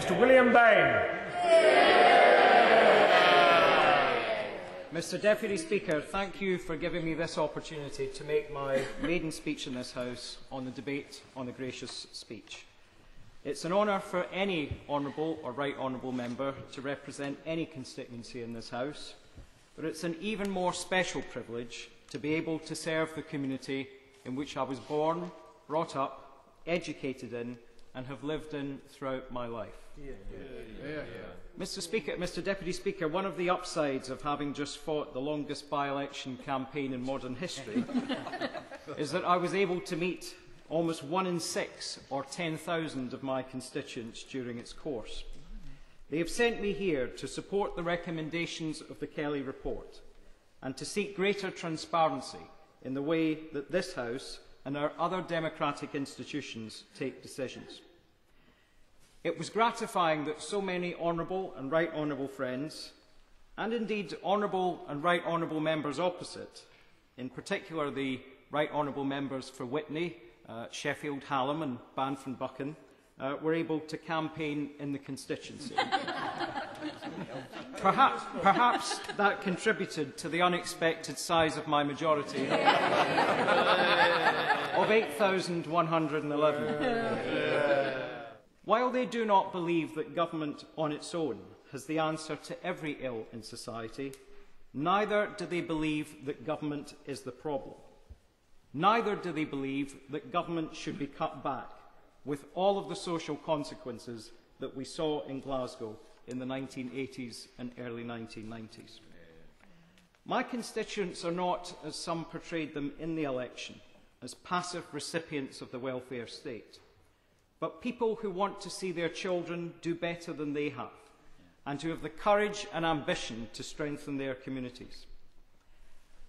Mr. William Bain. Mr. Deputy Speaker, thank you for giving me this opportunity to make my maiden speech in this House on the debate on the gracious speech. It's an honour for any honourable or right honourable member to represent any constituency in this House, but it's an even more special privilege to be able to serve the community in which I was born, brought up, educated in and have lived in throughout my life. Mr. Deputy Speaker, one of the upsides of having just fought the longest by-election campaign in modern history is that I was able to meet almost 1 in 6 or 10,000 of my constituents during its course. They have sent me here to support the recommendations of the Kelly report and to seek greater transparency in the way that this House and our other democratic institutions take decisions. It was gratifying that so many honourable and right honourable friends, and indeed honourable and right honourable members opposite, in particular the right honourable members for Witney, Sheffield Hallam and Banff-and-Buchan, were able to campaign in the constituency. Perhaps that contributed to the unexpected size of my majority of 8,111. While they do not believe that government on its own has the answer to every ill in society, neither do they believe that government is the problem. Neither do they believe that government should be cut back, with all of the social consequences that we saw in Glasgow in the 1980s and early 1990s. My constituents are not, as some portrayed them in the election, as passive recipients of the welfare state, but people who want to see their children do better than they have, and who have the courage and ambition to strengthen their communities.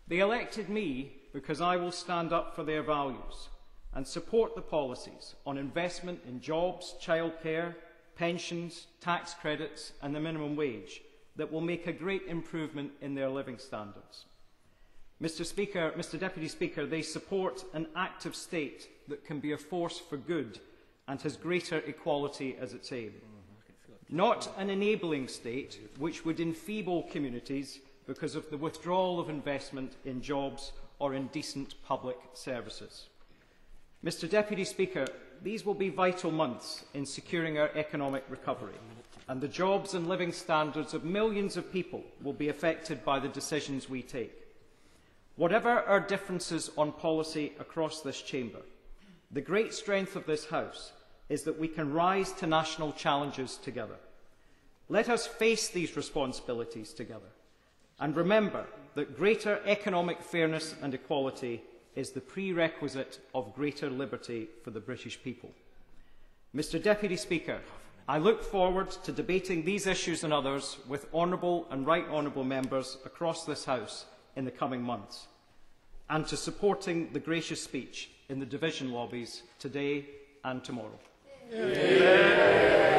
They elected me because I will stand up for their values and support the policies on investment in jobs, childcare, pensions, tax credits and the minimum wage that will make a great improvement in their living standards. Mr. Deputy Speaker, they support an active state that can be a force for good and has greater equality as its aim. Not an enabling state which would enfeeble communities because of the withdrawal of investment in jobs or in decent public services. Mr. Deputy Speaker, these will be vital months in securing our economic recovery, and the jobs and living standards of millions of people will be affected by the decisions we take. Whatever our differences on policy across this chamber, the great strength of this House is that we can rise to national challenges together. Let us face these responsibilities together, and remember that greater economic fairness and equality is the prerequisite of greater liberty for the British people. Mr. Deputy Speaker, I look forward to debating these issues and others with honourable and right honourable members across this House in the coming months, and to supporting the gracious speech in the division lobbies today and tomorrow. Yeah.